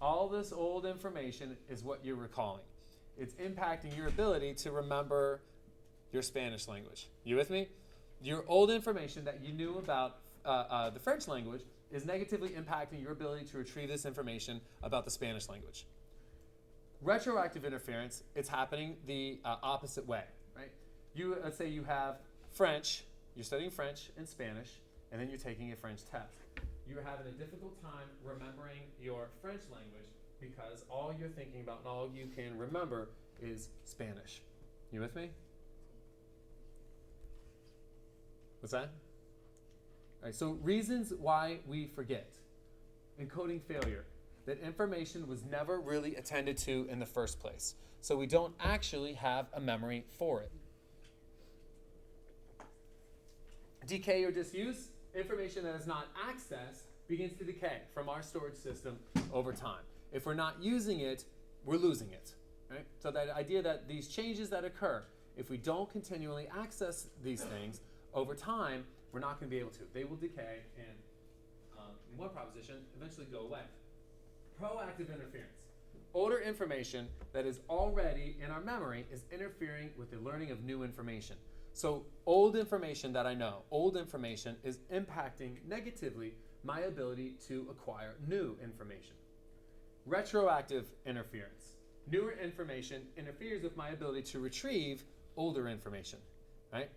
All this old information is what you're recalling. It's impacting your ability to remember your Spanish language. You with me? Your old information that you knew about the French language is negatively impacting your ability to retrieve this information about the Spanish language. Retroactive interference, it's happening the opposite way, right? Let's say you have French, you're studying French and Spanish, and then you're taking a French test. You're having a difficult time remembering your French language because all you're thinking about and all you can remember is Spanish. You with me? What's that? All right, so reasons why we forget. Encoding failure. That information was never really attended to in the first place. So we don't actually have a memory for it. Decay or disuse. Information that is not accessed begins to decay from our storage system over time. If we're not using it, we're losing it. Right? So that idea that these changes that occur, if we don't continually access these things over time, we're not going to be able to. They will decay and, in one proposition, eventually go away. Proactive interference. Older information that is already in our memory is interfering with the learning of new information. So old information that I know, old information is impacting negatively my ability to acquire new information. Retroactive interference. Newer information interferes with my ability to retrieve older information, right?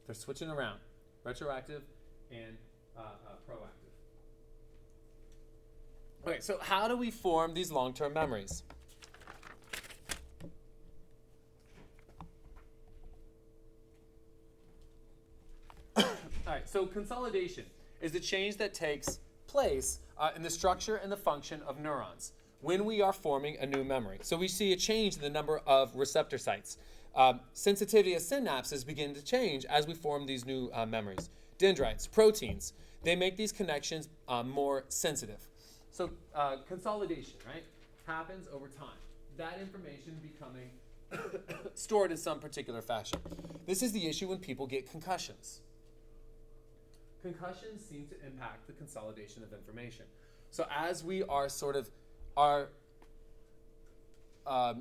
They're switching around, retroactive and proactive. Okay, so how do we form these long-term memories? All right, so consolidation is the change that takes place in the structure and the function of neurons when we are forming a new memory. So we see a change in the number of receptor sites. Sensitivity of synapses begin to change as we form these new memories. Dendrites, proteins, they make these connections more sensitive. So consolidation, right, happens over time. That information becoming stored in some particular fashion. This is the issue when people get concussions. Concussions seem to impact the consolidation of information. So as we are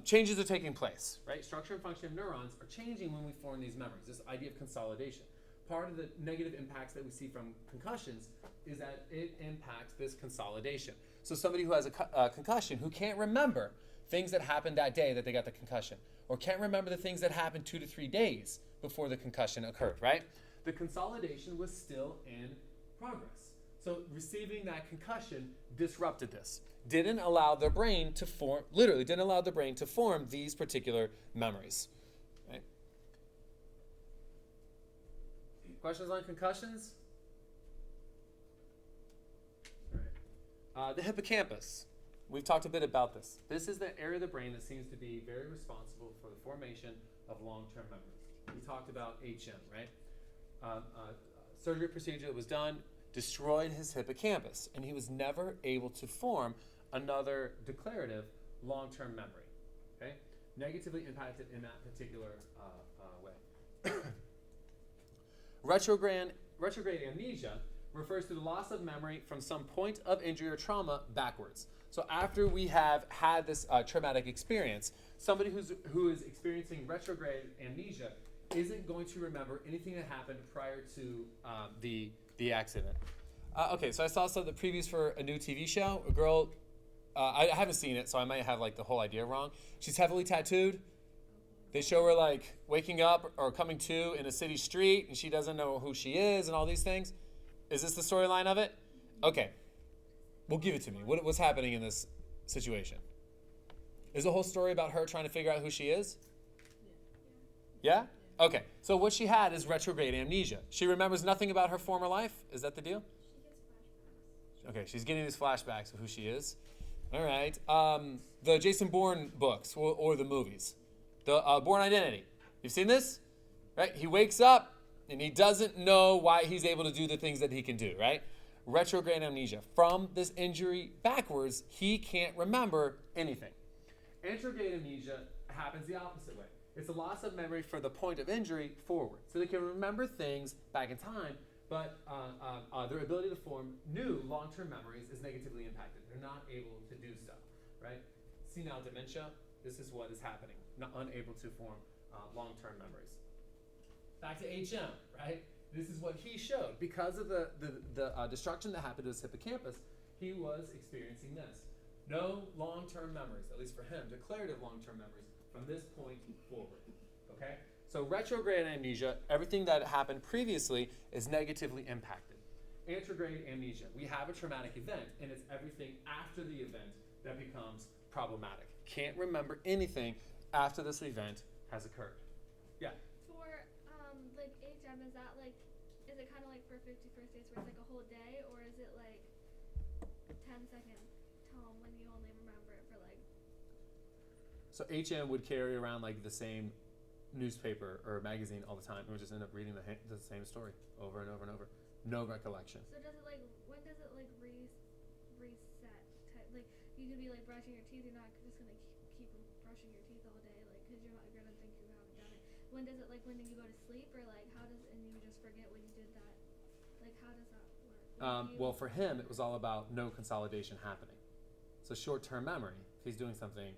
changes are taking place, right? Structure and function of neurons are changing when we form these memories, this idea of consolidation. Part of the negative impacts that we see from concussions is that it impacts this consolidation. So somebody who has a concussion who can't remember things that happened that day that they got the concussion, or can't remember the things that happened 2 to 3 days before the concussion occurred, right? The consolidation was still in progress. So receiving that concussion disrupted this. Didn't allow their brain to form, literally didn't allow the brain to form these particular memories. Right? Questions on concussions? All right. The hippocampus. We've talked a bit about this. This is the area of the brain that seems to be very responsible for the formation of long-term memories. We talked about HM, right? Surgery procedure that was done destroyed his hippocampus, and he was never able to form another declarative long-term memory. Okay, negatively impacted in that particular way. Retrograde amnesia refers to the loss of memory from some point of injury or trauma backwards. So after we have had this traumatic experience, somebody who is experiencing retrograde amnesia isn't going to remember anything that happened prior to the accident. Okay, so I saw some of the previews for a new TV show. A girl, I haven't seen it, so I might have like the whole idea wrong. She's heavily tattooed. They show her like waking up or coming to in a city street, and she doesn't know who she is and all these things. Is this the storyline of it? Okay. Well, give it to me. What's happening in this situation? Is the whole story about her trying to figure out who she is? Yeah? Okay. So what she had is retrograde amnesia. She remembers nothing about her former life. Is that the deal? Okay, she's getting these flashbacks of who she is. All right. The Jason Bourne books or the movies. The Bourne Identity. You've seen this? Right? He wakes up and he doesn't know why he's able to do the things that he can do, right? Retrograde amnesia. From this injury backwards, he can't remember anything. Anterograde amnesia happens the opposite way. It's a loss of memory for the point of injury forward. So they can remember things back in time, but their ability to form new long-term memories is negatively impacted. They're not able to do stuff, right? Senile dementia, this is what is happening. Not unable to form long-term memories. Back to HM, right? This is what he showed. Because of the destruction that happened to his hippocampus, he was experiencing this. No long-term memories, at least for him, declarative long-term memories from this point forward, okay? So retrograde amnesia, everything that happened previously is negatively impacted. Anterograde amnesia, we have a traumatic event, and it's everything after the event that becomes problematic. Can't remember anything after this event has occurred. Yeah? For like HM, is that like, is it kind of like for 51st Dates where it's like a whole day, or is it like 10-second tome when you only remember it for like? So HM would carry around like the same newspaper or magazine all the time. We would just end up reading the same story over and over and over. No recollection. So does it like, when does it like reset type? Like you could be like brushing your teeth, you're not just gonna keep brushing your teeth all day, like because you're not gonna think you haven't done it. When does it like, when you go to sleep, or like how does, and you just forget when you did that? Like how does that work? Well, for him, it was all about no consolidation happening. So short-term memory, if he's doing something,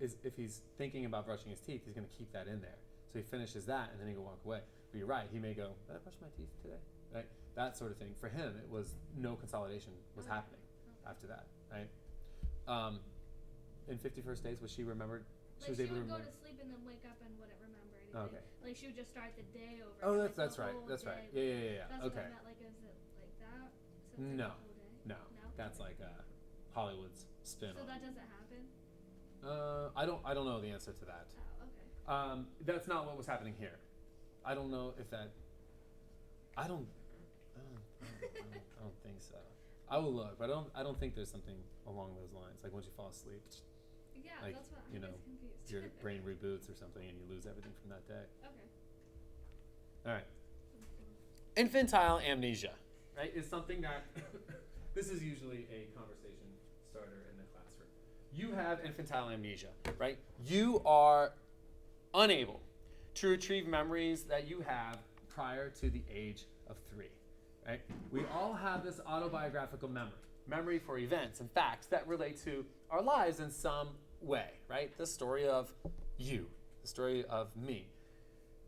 if he's thinking about brushing his teeth, he's going to keep that in there. So he finishes that, and then he can walk away. But you're right, he may go, did I brush my teeth today? Right? That sort of thing. For him, it was no consolidation was happening after that, right? In 51st Days, was she remembered? Like she would go to sleep and then wake up and wouldn't remember anything. Okay. Like she would just start the day over. Oh, like that's the right. whole That's day. right. Yeah. That's Okay. what I meant. Like, is it like that? So it's No. like the whole day? No. That's like Hollywood's spin So on that it. doesn't happen? I don't know the answer to that. Oh, okay. That's not what was happening here. I don't know if that. I don't think so. I will look, but I don't think there's something along those lines. Like once you fall asleep, Yeah, like that's what I you was know, confused. your brain reboots or something, and you lose everything from that day. Okay. All right. Infantile amnesia, right, is something that this is usually a conversation starter in the classroom. You have infantile amnesia, right? You are unable to retrieve memories that you have prior to the age of 3, right? We all have this autobiographical memory for events and facts that relate to our lives in some way, right? The story of you, the story of me.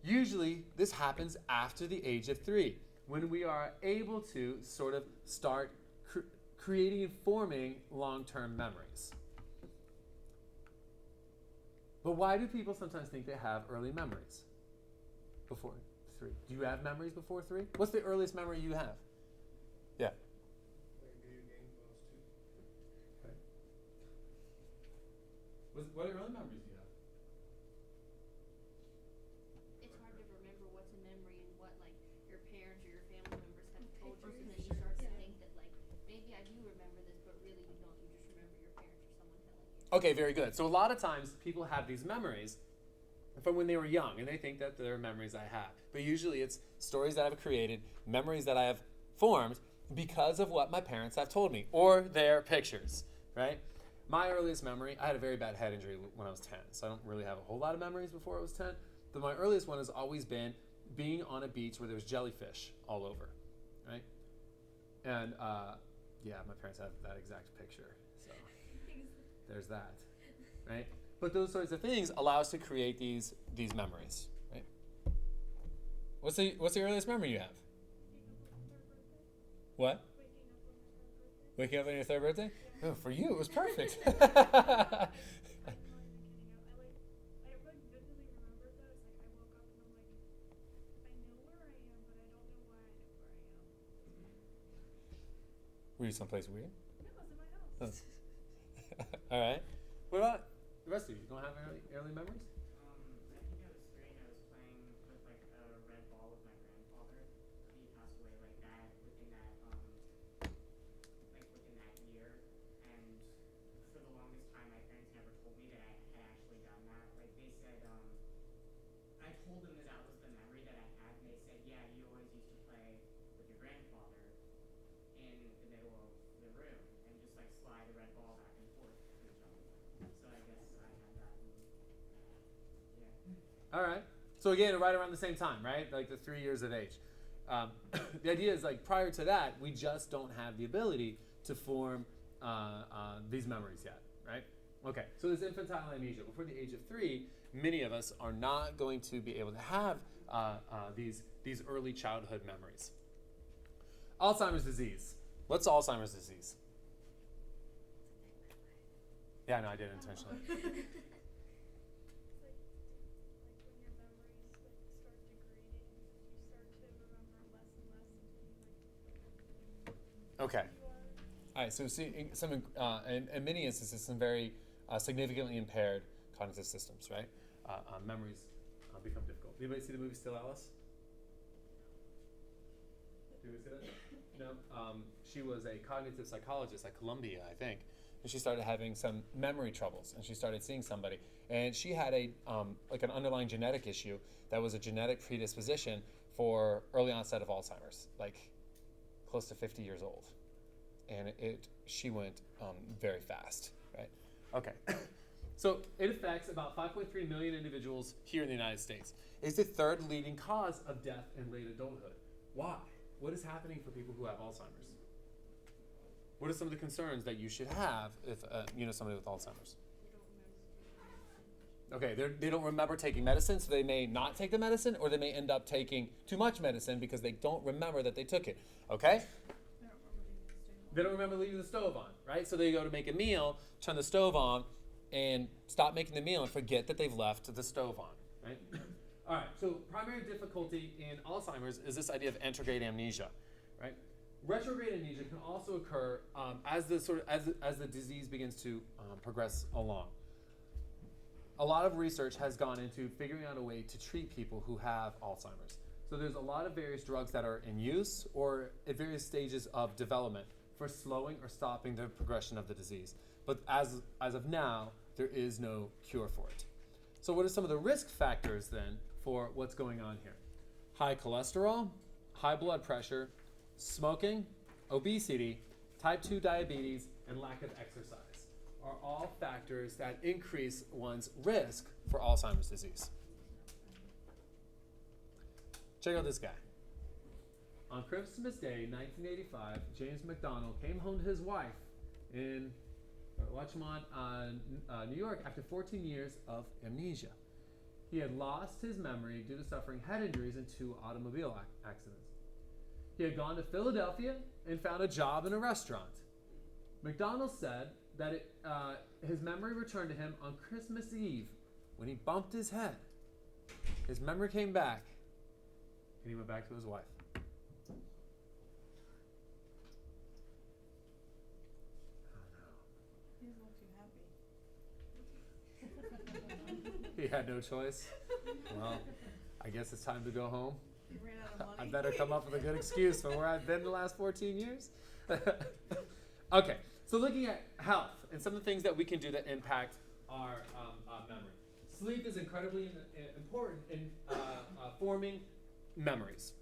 Usually, this happens after the age of 3, when we are able to sort of start creating and forming long-term memories. But why do people sometimes think they have early memories before 3? Do you have memories before 3? What's the earliest memory you have? Yeah. Playing video games when I was 2. Okay. What early memories do you have? It's hard to remember what's a memory and what like your parents or your family members have told you, and then you start to think that like maybe I do remember this, but really you don't. You just remember your parents or someone telling you. Okay, very good. So a lot of times people have these memories from when they were young, and they think that they're memories I have. But usually it's stories that I've created, memories that I have formed because of what my parents have told me, or their pictures, right? My earliest memory, I had a very bad head injury when I was 10, so I don't really have a whole lot of memories before I was 10. But my earliest one has always been being on a beach where there was jellyfish all over, right? And yeah, my parents have that exact picture, so there's that, right? But those sorts of things allow us to create these memories, right? What's the earliest memory you have? What? Waking up on your third birthday? Oh, for you, it was perfect. Were you someplace weird? No, I was in my house. All right. What about the rest of you? You don't have early memories? I think I was 3 and I was playing with like a red ball with my grandfather. He passed away like that within that year. And for the longest time, my parents never told me that I had actually done that. Like they said, I told them that was the memory that I had, and they said, yeah, you always used to play with your grandfather in the middle of the room and just like slide a red ball back and forth to each other. So I guess I had that. All right. So again, right around the same time, right? Like the 3 years of age. The idea is like prior to that, we just don't have the ability to form these memories yet, right? Okay. So there's infantile amnesia. Before the age of 3, many of us are not going to be able to have these early childhood memories. Alzheimer's disease. What's Alzheimer's disease? Yeah, no, I did it intentionally. Okay. All right. So see, in many instances, some very significantly impaired cognitive systems, right? Memories become difficult. Anybody see the movie Still Alice? Did we see that? No. She was a cognitive psychologist at Columbia, I think, and she started having some memory troubles, and she started seeing somebody, and she had an underlying genetic issue that was a genetic predisposition for early onset of Alzheimer's, like close to 50 years old, and she went very fast, right? Okay. So it affects about 5.3 million individuals here in the United States. It's the third leading cause of death in late adulthood. Why? What is happening for people who have Alzheimer's? What are some of the concerns that you should have if somebody with Alzheimer's? Okay, they don't remember taking medicine, so they may not take the medicine, or they may end up taking too much medicine because they don't remember that they took it. Okay? They don't remember leaving the stove on, right? So they go to make a meal, turn the stove on, and stop making the meal and forget that they've left the stove on, right? All right, so primary difficulty in Alzheimer's is this idea of anterograde amnesia, right? Retrograde amnesia can also occur as the disease begins to progress along. A lot of research has gone into figuring out a way to treat people who have Alzheimer's. So there's a lot of various drugs that are in use or at various stages of development for slowing or stopping the progression of the disease. But as of now, there is no cure for it. So what are some of the risk factors then for what's going on here? High cholesterol, high blood pressure, smoking, obesity, type 2 diabetes, and lack of exercise are all factors that increase one's risk for Alzheimer's disease. Check out this guy. On Christmas Day, 1985, James McDonald came home to his wife in Larchmont, New York, after 14 years of amnesia. He had lost his memory due to suffering head injuries in 2 automobile accidents. He had gone to Philadelphia and found a job in a restaurant. McDonald said that his memory returned to him on Christmas Eve when he bumped his head. His memory came back, and he went back to his wife. He doesn't look too happy. He had no choice. Well, I guess it's time to go home. He ran out of money. I better come up with a good excuse for where I've been the last 14 years. Okay, so looking at health and some of the things that we can do that impact our memory. Sleep is incredibly important in forming memories.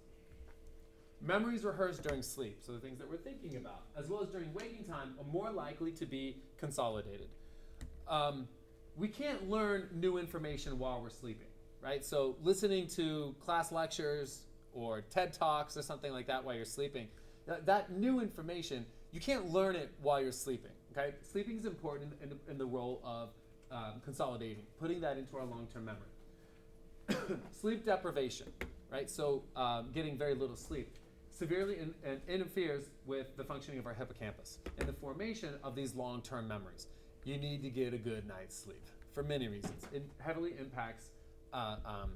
Memories rehearsed during sleep, so the things that we're thinking about, as well as during waking time, are more likely to be consolidated. We can't learn new information while we're sleeping, right? So listening to class lectures or TED Talks or something like that while you're sleeping, that new information, you can't learn it while you're sleeping, okay? Sleeping is important in the role of consolidating, putting that into our long-term memory. Sleep deprivation, right? So getting very little sleep severely interferes with the functioning of our hippocampus and the formation of these long-term memories. You need to get a good night's sleep for many reasons. It heavily impacts our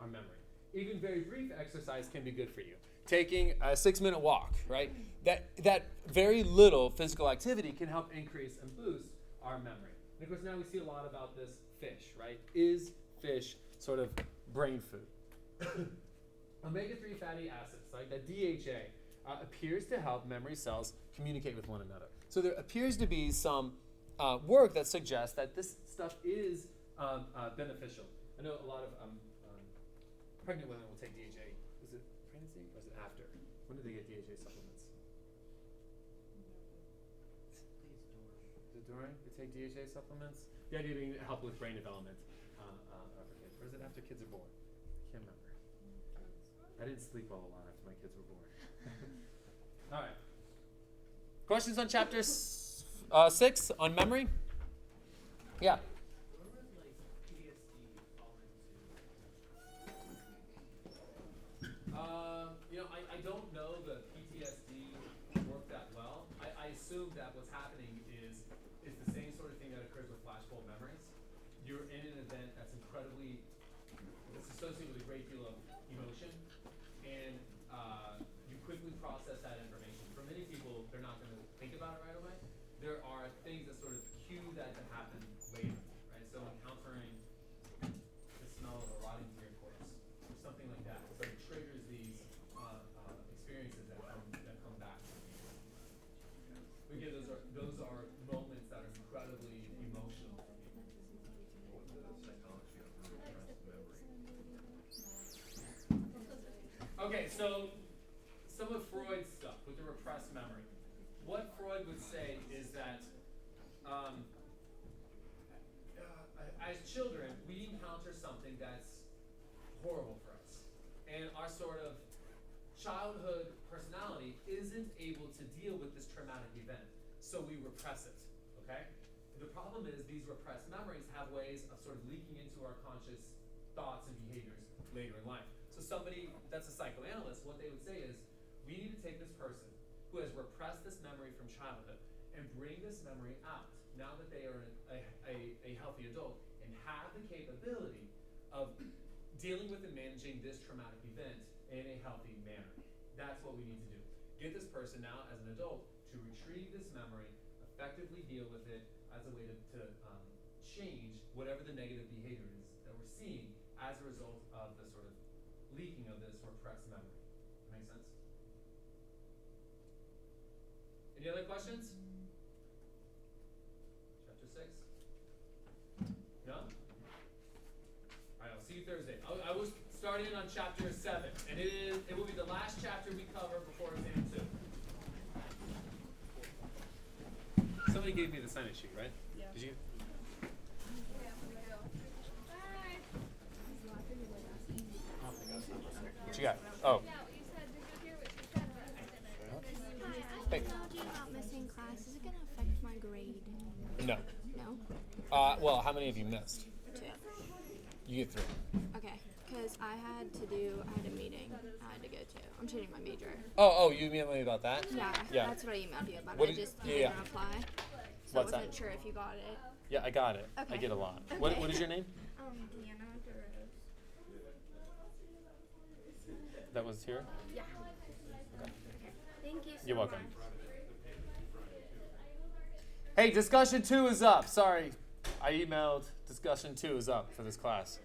memory. Even very brief exercise can be good for you. Taking a 6-minute walk, right? That very little physical activity can help increase and boost our memory. And of course, now we see a lot about this fish, right? Is fish sort of brain food? Omega-3 fatty acids, like the DHA, appears to help memory cells communicate with one another. So there appears to be some work that suggests that this stuff is beneficial. I know a lot of pregnant women will take DHA. Is it pregnancy or is it after? When do they get DHA supplements? Is it during they take DHA supplements? The idea being to help with brain development for kids. Or is it after kids are born? I can't remember. I didn't sleep well a lot after my kids were born. All right. Questions on chapter 6 on memory? Yeah. I don't know the PTSD work that well. I assume that what's happening is the same sort of thing that occurs with flashbulb memories. You're in an event that's associated with a great deal of emotion, and you quickly process that information. For many people, they're not going to think about it right away. There are things that sort of cue that to happen later, right? So encountering the smell of a rotting deer corpse, or something like that, sort of triggers these experiences that come back. Again, those are moments that are incredibly emotional for people. Okay, so some of Freud's stuff with the repressed memory. What Freud would say is that as children, we encounter something that's horrible for us. And our sort of childhood personality isn't able to deal with this traumatic event. So we repress it, okay? The problem is these repressed memories have ways of sort of leaking into our conscious thoughts and behaviors later in life. So somebody that's a psychoanalyst, what they would say is, we need to take this person who has repressed this memory from childhood and bring this memory out now that they are a healthy adult and have the capability of dealing with and managing this traumatic event in a healthy manner. That's what we need to do. Get this person now as an adult to retrieve this memory, effectively deal with it as a way to change whatever the negative behavior is that we're seeing as a result of the sort of leaking of this repressed memory. Make sense? Any other questions? Chapter 6? No? All right, I'll see you Thursday. I was starting on chapter 7, and it will be the last chapter we cover before exam 2. Somebody gave me the sign-in sheet, right? Yeah. Did you? Yeah, I'm gonna go. Bye. What you got? Oh. Yeah, what you said. Did you hear what she said? Hi, I emailed you about missing class. Is it going to affect my grade? No. No? Well, how many have you missed? 2. You get 3. Okay, because I had a meeting I had to go to. I'm changing my major. Oh, you emailed me about that? Yeah, that's what I emailed you about. What I did- just yeah, didn't yeah. reply. So What's I wasn't that? sure if you got it. Yeah, I got it. I Okay. get a lot. Okay. What is your name? Deanna DeRose. That was here? Yeah. Okay. Thank you so You're welcome. much. Hey, discussion 2 is up. Sorry. I emailed discussion 2 is up for this class.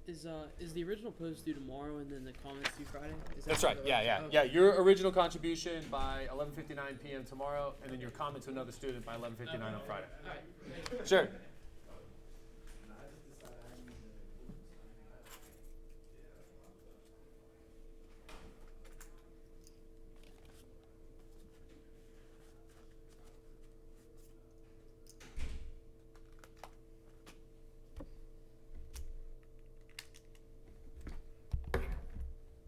Is the original post due tomorrow and then the comments due Friday? Is that That's how right. it Yeah. works? Yeah. Your original contribution by 11:59 p.m. tomorrow, and then your comment to another student by 11:59 on Friday. All right. Sure.